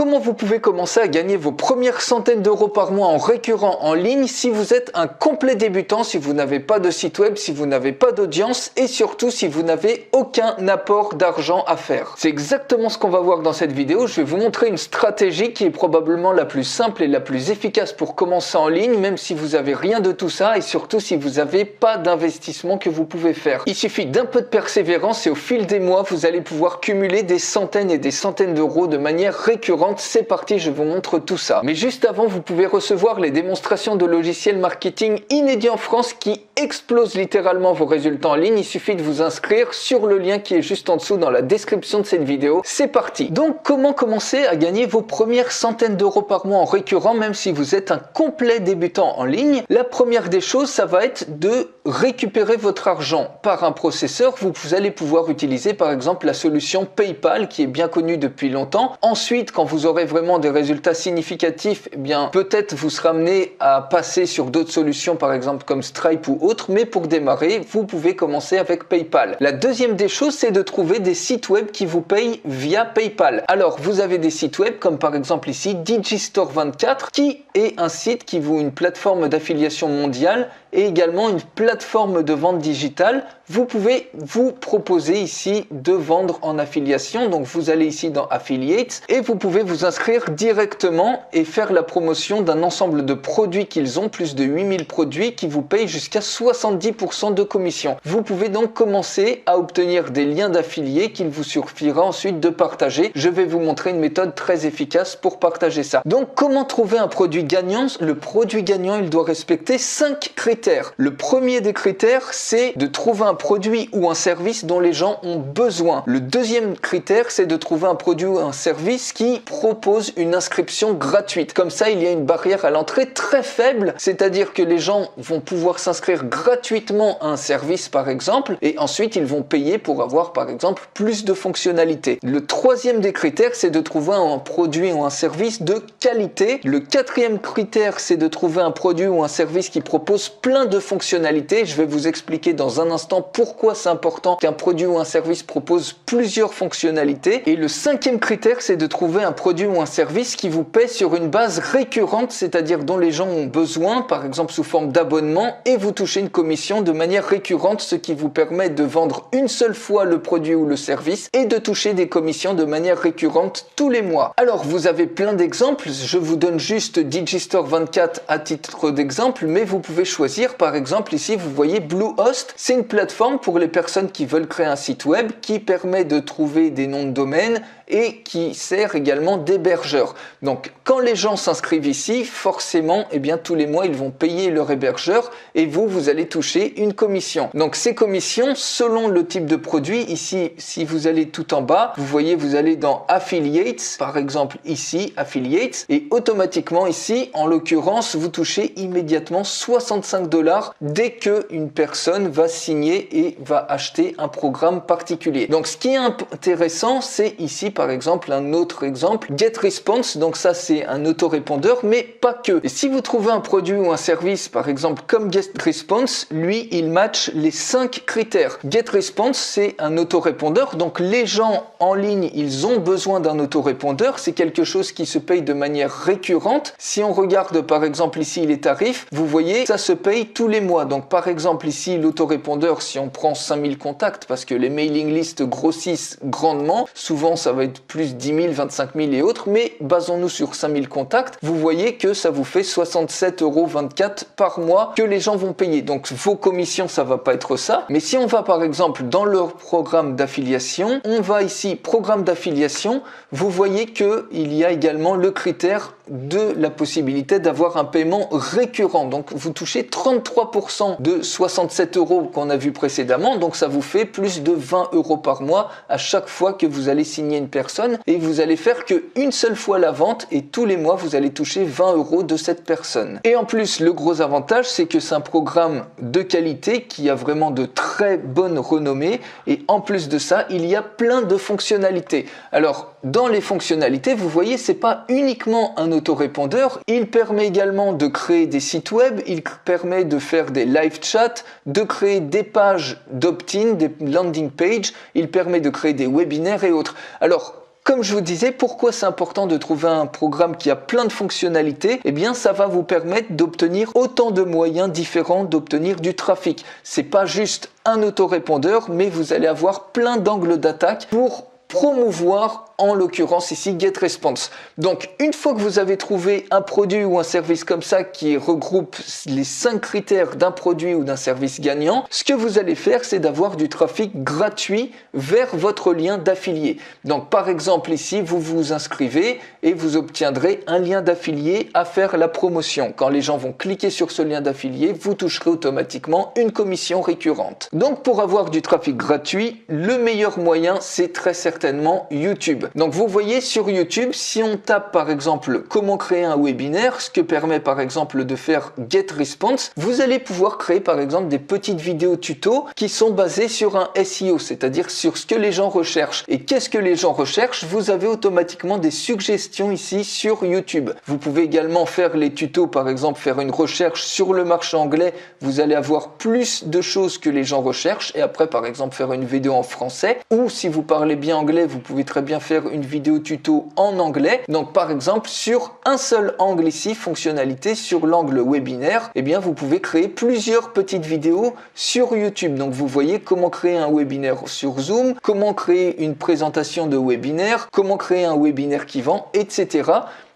comment vous pouvez commencer à gagner vos premières centaines d'euros par mois en récurrent en ligne si vous êtes un complet débutant, si vous n'avez pas de site web, si vous n'avez pas d'audience et surtout si vous n'avez aucun apport d'argent à faire. C'est exactement ce qu'on va voir dans cette vidéo. Je vais vous montrer une stratégie qui est probablement la plus simple et la plus efficace pour commencer en ligne, même si vous n'avez rien de tout ça et surtout si vous n'avez pas d'investissement que vous pouvez faire. Il suffit d'un peu de persévérance et au fil des mois, vous allez pouvoir cumuler des centaines et des centaines d'euros de manière récurrente. C'est parti, je vous montre tout ça. Mais juste avant, vous pouvez recevoir les démonstrations de logiciels marketing inédits en France qui explosent littéralement vos résultats en ligne. Il suffit de vous inscrire sur le lien qui est juste en dessous dans la description de cette vidéo. C'est parti. Donc, comment commencer à gagner vos premières centaines d'euros par mois en récurrent, même si vous êtes un complet débutant en ligne? La première des choses, ça va être de récupérer votre argent par un processeur. Vous allez pouvoir utiliser par exemple la solution PayPal qui est bien connue depuis longtemps. Ensuite, quand vous aurez vraiment des résultats significatifs, eh bien peut-être vous serez amené à passer sur d'autres solutions, par exemple comme Stripe ou autres, mais pour démarrer, vous pouvez commencer avec PayPal. La deuxième des choses, c'est de trouver des sites web qui vous payent via PayPal. Alors, vous avez des sites web comme par exemple ici Digistore24 qui est un site qui vaut une plateforme d'affiliation mondiale et également une plateforme de vente digitale. Vous pouvez vous proposer ici de vendre en affiliation. Donc vous allez ici dans Affiliates et vous pouvez vous inscrire directement et faire la promotion d'un ensemble de produits qu'ils ont, plus de 8000 produits qui vous payent jusqu'à 70% de commission. Vous pouvez donc commencer à obtenir des liens d'affiliés qu'il vous suffira ensuite de partager. Je vais vous montrer une méthode très efficace pour partager ça. Donc comment trouver un produit gagnant? Le produit gagnant, il doit respecter 5 critères. Le premier des critères, c'est de trouver un produit ou un service dont les gens ont besoin. Le deuxième critère, c'est de trouver un produit ou un service qui propose une inscription gratuite. Comme ça, il y a une barrière à l'entrée très faible, c'est-à-dire que les gens vont pouvoir s'inscrire gratuitement à un service par exemple, et ensuite ils vont payer pour avoir par exemple plus de fonctionnalités. Le troisième des critères, c'est de trouver un produit ou un service de qualité. Le quatrième critère, c'est de trouver un produit ou un service qui propose plein de fonctionnalités. Je vais vous expliquer dans un instant pourquoi c'est important qu'un produit ou un service propose plusieurs fonctionnalités. Et le cinquième critère, c'est de trouver un produit ou un service qui vous paie sur une base récurrente, c'est-à-dire dont les gens ont besoin, par exemple sous forme d'abonnement, et vous touchez une commission de manière récurrente, ce qui vous permet de vendre une seule fois le produit ou le service et de toucher des commissions de manière récurrente tous les mois. Alors, vous avez plein d'exemples. Je vous donne juste Digistore24 à titre d'exemple, mais vous pouvez choisir. Par exemple, ici, vous voyez Bluehost. C'est une plateforme pour les personnes qui veulent créer un site web qui permet de trouver des noms de domaine et qui sert également d'hébergeur. Donc, quand les gens s'inscrivent ici, forcément, eh bien, tous les mois, ils vont payer leur hébergeur et vous allez toucher une commission. Donc, ces commissions, selon le type de produit, ici, si vous allez tout en bas, vous voyez, vous allez dans Affiliates, par exemple ici, Affiliates, et automatiquement ici, en l'occurrence, vous touchez immédiatement 65 $ dès qu'une personne va signer et va acheter un programme particulier. Donc, ce qui est intéressant, c'est ici, par exemple, un autre exemple, GetResponse. Donc ça, c'est un autorépondeur, mais pas que. Et si vous trouvez un produit ou un service, par exemple, comme GetResponse, lui, il match les 5 critères. GetResponse, c'est un autorépondeur. Donc les gens en ligne, ils ont besoin d'un autorépondeur. C'est quelque chose qui se paye de manière récurrente. Si on regarde, par exemple, ici, les tarifs, vous voyez, ça se paye tous les mois. Donc, par exemple, ici, l'autorépondeur, si on prend 5000 contacts, parce que les mailing lists grossissent grandement, souvent, ça va être plus 10 000, 25 000 et autres, mais basons-nous sur 5000 contacts, vous voyez que ça vous fait 67,24 € par mois que les gens vont payer. Donc, vos commissions, ça va pas être ça. Mais si on va, par exemple, dans leur programme d'affiliation, on va ici, programme d'affiliation, vous voyez que il y a également le critère de la possibilité d'avoir un paiement récurrent. Donc, vous touchez 33% de 67 € qu'on a vu précédemment. Donc, ça vous fait plus de 20 € par mois à chaque fois que vous allez signer une personne et vous allez faire qu'une seule fois la vente et tous les mois, vous allez toucher 20 € de cette personne. Et en plus, le gros avantage, c'est que c'est un programme de qualité qui a vraiment de très bonne renommée et en plus de ça, il y a plein de fonctionnalités. Alors, dans les fonctionnalités, vous voyez, c'est pas uniquement un autorépondeur, il permet également de créer des sites web, il permet de faire des live chats, de créer des pages d'opt-in, des landing pages, il permet de créer des webinaires et autres. Alors, comme je vous disais, pourquoi c'est important de trouver un programme qui a plein de fonctionnalités? Eh bien, ça va vous permettre d'obtenir autant de moyens différents d'obtenir du trafic. C'est pas juste un autorépondeur, mais vous allez avoir plein d'angles d'attaque pour promouvoir en l'occurrence ici GetResponse. Donc une fois que vous avez trouvé un produit ou un service comme ça qui regroupe les 5 critères d'un produit ou d'un service gagnant, ce que vous allez faire, c'est d'avoir du trafic gratuit vers votre lien d'affilié. Donc par exemple ici, vous vous inscrivez et vous obtiendrez un lien d'affilié à faire la promotion. Quand les gens vont cliquer sur ce lien d'affilié, vous toucherez automatiquement une commission récurrente. Donc pour avoir du trafic gratuit, le meilleur moyen, c'est très certainement YouTube. Donc vous voyez sur YouTube, si on tape par exemple comment créer un webinaire, ce que permet par exemple de faire GetResponse, vous allez pouvoir créer par exemple des petites vidéos tuto qui sont basées sur un SEO, c'est-à-dire sur ce que les gens recherchent. Et qu'est-ce que les gens recherchent? Vous avez automatiquement des suggestions ici sur YouTube. Vous pouvez également faire les tutos, par exemple faire une recherche sur le marché anglais, vous allez avoir plus de choses que les gens recherchent et après par exemple faire une vidéo en français, ou si vous parlez bien anglais, vous pouvez très bien faire une vidéo tuto en anglais. Donc par exemple sur un seul angle ici, fonctionnalité sur l'angle webinaire, eh bien vous pouvez créer plusieurs petites vidéos sur YouTube. Donc vous voyez comment créer un webinaire sur Zoom, comment créer une présentation de webinaire, comment créer un webinaire qui vend, etc.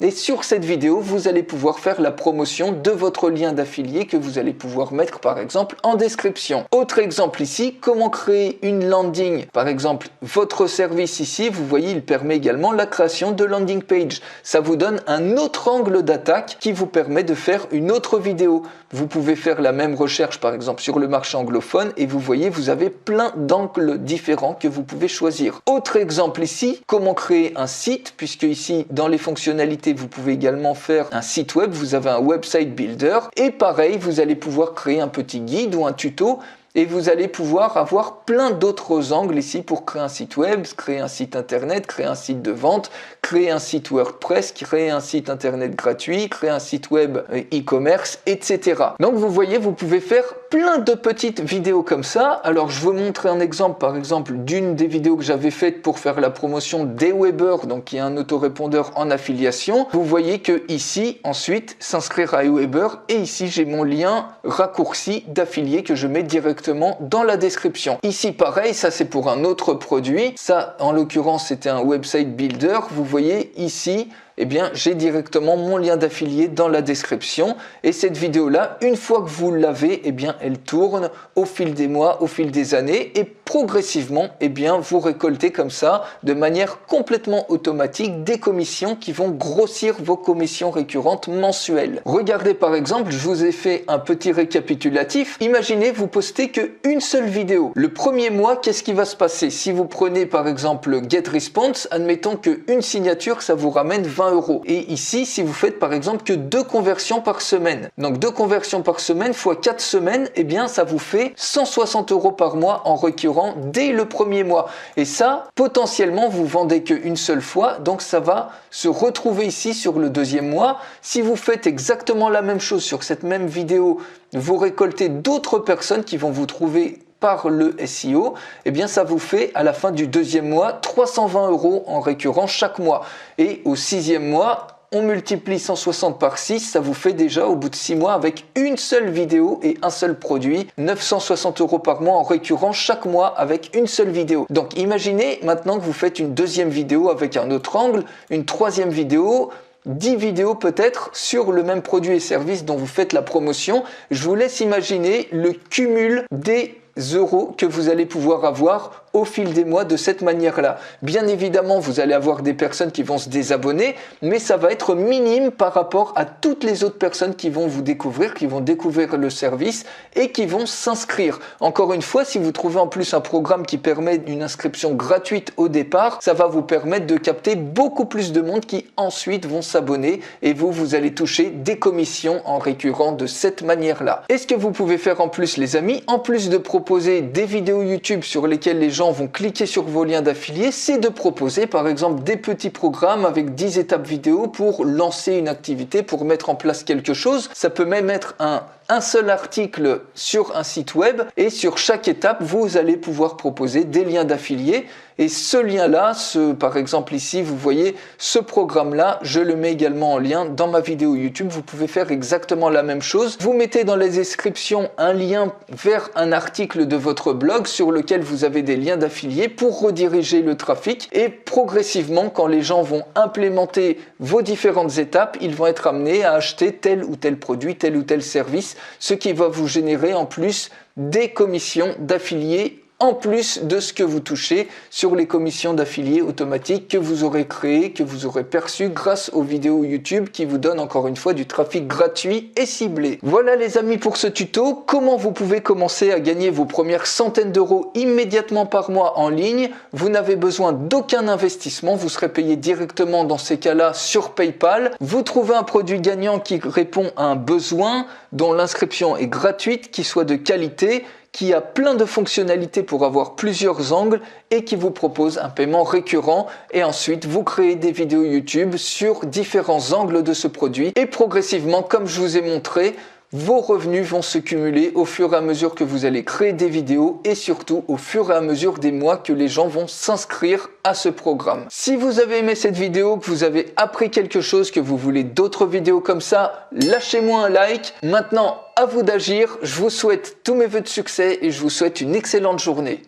Et sur cette vidéo, vous allez pouvoir faire la promotion de votre lien d'affilié que vous allez pouvoir mettre par exemple en description. Autre exemple ici, comment créer une landing. Par exemple, votre service ici, vous voyez, il permet également la création de landing page. Ça vous donne un autre angle d'attaque qui vous permet de faire une autre vidéo. Vous pouvez faire la même recherche par exemple sur le marché anglophone et vous voyez, vous avez plein d'angles différents que vous pouvez choisir. Autre exemple ici, comment créer un site, puisque ici dans les fonctionnalités, vous pouvez également faire un site web, vous avez un website builder et pareil, vous allez pouvoir créer un petit guide ou un tuto et vous allez pouvoir avoir plein d'autres angles ici pour créer un site web, créer un site internet, créer un site de vente, créer un site WordPress, créer un site internet gratuit, créer un site web e-commerce, etc. Donc vous voyez, vous pouvez faire plein de petites vidéos comme ça. Alors je vous montrer un exemple, par exemple, d'une des vidéos que j'avais faites pour faire la promotion d'Aweber, donc qui est un autorépondeur en affiliation. Vous voyez que ici, ensuite, s'inscrire à Aweber et ici j'ai mon lien raccourci d'affilié que je mets directement dans la description. Ici pareil, ça c'est pour un autre produit. Ça en l'occurrence c'était un website builder. Vous voyez ici, eh bien, j'ai directement mon lien d'affilié dans la description. Et cette vidéo-là, une fois que vous l'avez, eh bien, elle tourne au fil des mois, au fil des années. Et progressivement, eh bien, vous récoltez comme ça, de manière complètement automatique, des commissions qui vont grossir vos commissions récurrentes mensuelles. Regardez par exemple, je vous ai fait un petit récapitulatif. Imaginez, vous postez qu'une seule vidéo. Le premier mois, qu'est-ce qui va se passer? Si vous prenez par exemple GetResponse, admettons qu'une signature, ça vous ramène 20 €. Et ici, si vous faites par exemple que 2 conversions par semaine, donc 2 conversions par semaine fois 4 semaines, eh bien ça vous fait 160 € par mois en récurrent dès le premier mois. Et ça, potentiellement, vous vendez qu'une seule fois, donc ça va se retrouver ici sur le deuxième mois. Si vous faites exactement la même chose sur cette même vidéo, vous récoltez d'autres personnes qui vont vous trouver par le SEO, eh bien ça vous fait à la fin du deuxième mois 320 € en récurrent chaque mois. Et au sixième mois, on multiplie 160 par 6, ça vous fait déjà au bout de 6 mois avec une seule vidéo et un seul produit, 960 € par mois en récurrent chaque mois avec une seule vidéo. Donc imaginez maintenant que vous faites une deuxième vidéo avec un autre angle, une troisième vidéo, 10 vidéos peut-être sur le même produit et service dont vous faites la promotion. Je vous laisse imaginer le cumul des euros que vous allez pouvoir avoir au fil des mois de cette manière-là. Bien évidemment, vous allez avoir des personnes qui vont se désabonner, mais ça va être minime par rapport à toutes les autres personnes qui vont vous découvrir, qui vont découvrir le service et qui vont s'inscrire. Encore une fois, si vous trouvez en plus un programme qui permet une inscription gratuite au départ, ça va vous permettre de capter beaucoup plus de monde qui ensuite vont s'abonner et vous allez toucher des commissions en récurrent de cette manière-là. Et ce que vous pouvez faire en plus, les amis, en plus de proposer des vidéos YouTube sur lesquelles les gens vont cliquer sur vos liens d'affiliés, c'est de proposer par exemple des petits programmes avec 10 étapes vidéo pour lancer une activité, pour mettre en place quelque chose. Ça peut même être un un seul article sur un site web et sur chaque étape, vous allez pouvoir proposer des liens d'affiliés. Et ce lien-là, par exemple ici, vous voyez ce programme-là, je le mets également en lien dans ma vidéo YouTube. Vous pouvez faire exactement la même chose. Vous mettez dans les descriptions un lien vers un article de votre blog sur lequel vous avez des liens d'affiliés pour rediriger le trafic. Et progressivement, quand les gens vont implémenter vos différentes étapes, ils vont être amenés à acheter tel ou tel produit, tel ou tel service, ce qui va vous générer en plus des commissions d'affiliés en plus de ce que vous touchez sur les commissions d'affiliés automatiques que vous aurez créées, que vous aurez perçues grâce aux vidéos YouTube qui vous donnent encore une fois du trafic gratuit et ciblé. Voilà les amis pour ce tuto, comment vous pouvez commencer à gagner vos premières centaines d'euros immédiatement par mois en ligne. Vous n'avez besoin d'aucun investissement, vous serez payé directement dans ces cas-là sur PayPal. Vous trouvez un produit gagnant qui répond à un besoin, dont l'inscription est gratuite, qui soit de qualité, qui a plein de fonctionnalités pour avoir plusieurs angles et qui vous propose un paiement récurrent. Et ensuite, vous créez des vidéos YouTube sur différents angles de ce produit. Et progressivement, comme je vous ai montré, vos revenus vont se cumuler au fur et à mesure que vous allez créer des vidéos et surtout au fur et à mesure des mois que les gens vont s'inscrire à ce programme. Si vous avez aimé cette vidéo, que vous avez appris quelque chose, que vous voulez d'autres vidéos comme ça, lâchez-moi un like. Maintenant, à vous d'agir. Je vous souhaite tous mes vœux de succès et je vous souhaite une excellente journée.